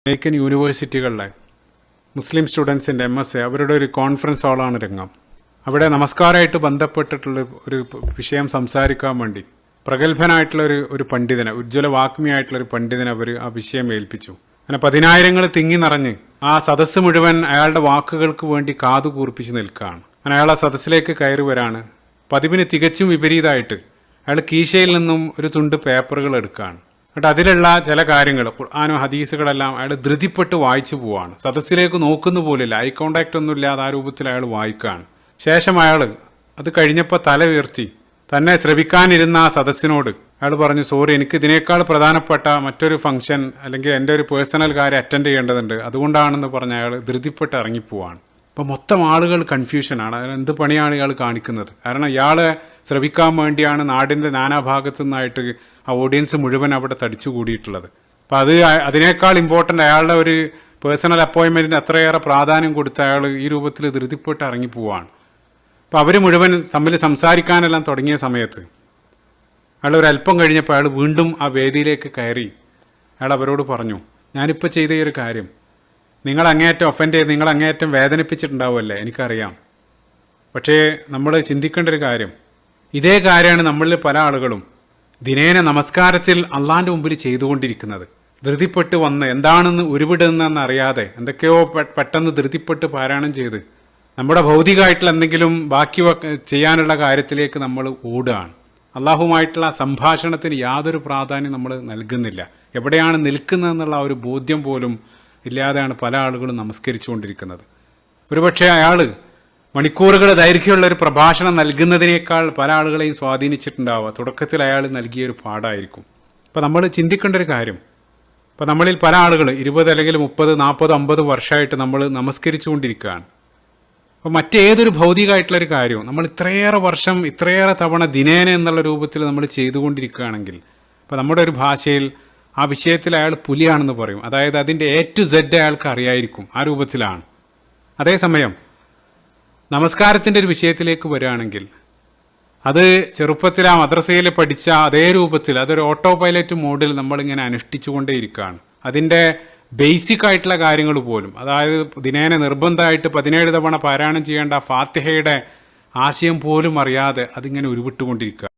American യൂണിവേഴ്സിറ്റികളിലെ മുസ്ലിം സ്റ്റുഡൻസിൻ്റെ MSA അവരുടെ ഒരു conference ഹാളാണ് രംഗം. അവിടെ നമസ്കാരമായിട്ട് ബന്ധപ്പെട്ടിട്ടുള്ള ഒരു വിഷയം സംസാരിക്കാൻ വേണ്ടി പ്രഗത്ഭനായിട്ടുള്ള ഒരു പണ്ഡിതനെ, ഉജ്ജ്വല വാഗ്മിയായിട്ടുള്ളൊരു പണ്ഡിതനെ അവർ ആ വിഷയം ഏൽപ്പിച്ചു. അങ്ങനെ 10,000 തിങ്ങി നിറഞ്ഞ് ആ സദസ്സ് മുഴുവൻ അയാളുടെ വാക്കുകൾക്ക് വേണ്ടി കാതു കൂർപ്പിച്ച് നിൽക്കുകയാണ്. അങ്ങനെ അയാൾ ആ സദസ്സിലേക്ക് കയറി വരാണ്. പതിവിന് തികച്ചും വിപരീതമായിട്ട് അയാൾ കീശയിൽ നിന്നും ഒരു തുണ്ട് പേപ്പറുകൾ എടുക്കുകയാണ്. എന്നിട്ട് അതിലുള്ള ചില കാര്യങ്ങൾ, ഖുർആനും ഹദീസുകളെല്ലാം അയാൾ ധൃതിപ്പെട്ട് വായിച്ചു പോവാണ്. സദസ്സിലേക്ക് നോക്കുന്ന പോലില്ല, ഐ കോണ്ടാക്ട് ഒന്നും ഇല്ലാതെ ആ രൂപത്തിൽ അയാൾ വായിക്കുകയാണ്. ശേഷം അയാൾ അത് കഴിഞ്ഞപ്പോൾ തല ഉയർത്തി തന്നെ ശ്രവിക്കാനിരുന്ന ആ സദസ്സിനോട് അയാൾ പറഞ്ഞു, സോറി, എനിക്ക് ഇതിനേക്കാൾ പ്രധാനപ്പെട്ട മറ്റൊരു ഫംഗ്ഷൻ അല്ലെങ്കിൽ എൻ്റെ ഒരു പേഴ്സണൽ കാര്യം അറ്റൻഡ് ചെയ്യേണ്ടതുണ്ട്, അതുകൊണ്ടാണെന്ന് പറഞ്ഞ് അയാൾ ധൃതിപ്പെട്ട് ഇറങ്ങിപ്പോവാണ്. അപ്പോൾ മൊത്തം ആളുകൾ കൺഫ്യൂഷനാണ്. എന്ത് പണിയാണ് ഇയാൾ കാണിക്കുന്നത്? കാരണം ഇയാളെ ശ്രവിക്കാൻ വേണ്ടിയാണ് നാടിൻ്റെ നാനാഭാഗത്തു നിന്നായിട്ട് ആ ഓഡിയൻസ് മുഴുവൻ അവിടെ തടിച്ചു കൂടിയിട്ടുള്ളത്. അപ്പോൾ അതിനേക്കാൾ ഇമ്പോർട്ടൻ്റ് അയാളുടെ ഒരു പേഴ്സണൽ അപ്പോയിൻമെൻറ്റിന് അത്രയേറെ പ്രാധാന്യം കൊടുത്ത് അയാൾ ഈ രൂപത്തിൽ ധൃതിപ്പെട്ട് ഇറങ്ങിപ്പോവാണ്. അപ്പോൾ അവർ മുഴുവൻ തമ്മിൽ സംസാരിക്കാനെല്ലാം തുടങ്ങിയ സമയത്ത് അയാൾ ഒരല്പം കഴിഞ്ഞപ്പോൾ അയാൾ വീണ്ടും ആ വേദിയിലേക്ക് കയറി അയാൾ അവരോട് പറഞ്ഞു, ഞാനിപ്പോൾ ചെയ്ത ഈ ഒരു കാര്യം നിങ്ങൾ അങ്ങേയറ്റം ഒഫൻഡ് ചെയ്ത് നിങ്ങൾ അങ്ങേയറ്റം വേദനിപ്പിച്ചിട്ടുണ്ടാവുമല്ലേ, എനിക്കറിയാം. പക്ഷേ നമ്മൾ ചിന്തിക്കേണ്ട ഒരു കാര്യം, ഇതേ കാര്യമാണ് നമ്മളിൽ പല ആളുകളും ദിനേന നമസ്കാരത്തിൽ അള്ളാൻ്റെ മുമ്പിൽ ചെയ്തുകൊണ്ടിരിക്കുന്നത്. ധൃതിപ്പെട്ട് വന്ന് എന്താണെന്ന് ഉരുവിടുന്നതെന്ന് അറിയാതെ എന്തൊക്കെയോ പെട്ടെന്ന് ധൃതിപ്പെട്ട് പാരായണം ചെയ്ത് നമ്മുടെ ഭൗതികമായിട്ടുള്ള എന്തെങ്കിലും ബാക്കി ചെയ്യാനുള്ള കാര്യത്തിലേക്ക് നമ്മൾ ഓടുകയാണ്. അള്ളാഹുമായിട്ടുള്ള സംഭാഷണത്തിന് യാതൊരു പ്രാധാന്യം നമ്മൾ നൽകുന്നില്ല. എവിടെയാണ് നിൽക്കുന്നതെന്നുള്ള ഒരു ബോധ്യം പോലും ഇല്ലാതെയാണ് പല ആളുകളും നമസ്കരിച്ചുകൊണ്ടിരിക്കുന്നത്. ഒരുപക്ഷെ അയാൾ മണിക്കൂറുകൾ ദൈർഘ്യമുള്ള ഒരു പ്രഭാഷണം നൽകുന്നതിനേക്കാൾ പല ആളുകളെയും സ്വാധീനിച്ചിട്ടുണ്ടാവുക തുടക്കത്തിൽ അയാൾ നൽകിയൊരു പാഠമായിരിക്കും. അപ്പോൾ നമ്മൾ ചിന്തിക്കേണ്ട ഒരു കാര്യം, ഇപ്പോൾ നമ്മളിൽ പല ആളുകൾ 20 അല്ലെങ്കിൽ 30, 40, 50 വർഷമായിട്ട് നമ്മൾ നമസ്കരിച്ചുകൊണ്ടിരിക്കുകയാണ്. അപ്പോൾ മറ്റേതൊരു ഭൗതികമായിട്ടുള്ളൊരു കാര്യവും നമ്മൾ ഇത്രയേറെ വർഷം ഇത്രയേറെ തവണ ദിനേന എന്നുള്ള രൂപത്തിൽ നമ്മൾ ചെയ്തുകൊണ്ടിരിക്കുകയാണെങ്കിൽ, അപ്പോൾ നമ്മുടെ ഒരു ഭാഷയിൽ ആ വിഷയത്തിൽ അയാൾ പുലിയാണെന്ന് പറയും. അതായത് അതിൻ്റെ A to Z അയാൾക്ക് അറിയായിരിക്കും, ആ രൂപത്തിലാണ്. അതേസമയം നമസ്കാരത്തിൻ്റെ ഒരു വിഷയത്തിലേക്ക് വരികയാണെങ്കിൽ അത് ചെറുപ്പത്തിൽ ആ മദ്രസയിൽ പഠിച്ച അതേ രൂപത്തിൽ അതൊരു ഓട്ടോ പൈലറ്റ് മോഡിൽ നമ്മളിങ്ങനെ അനുഷ്ഠിച്ചുകൊണ്ടേയിരിക്കുകയാണ്. അതിൻ്റെ ബേസിക് ആയിട്ടുള്ള കാര്യങ്ങൾ പോലും, അതായത് ദിനേന നിർബന്ധമായിട്ട് 17 തവണ പാരായണം ചെയ്യേണ്ട ഫാത്തിഹയുടെ ആശയം പോലും അറിയാതെ അതിങ്ങനെ ഉരുവിട്ടുകൊണ്ടിരിക്കുക.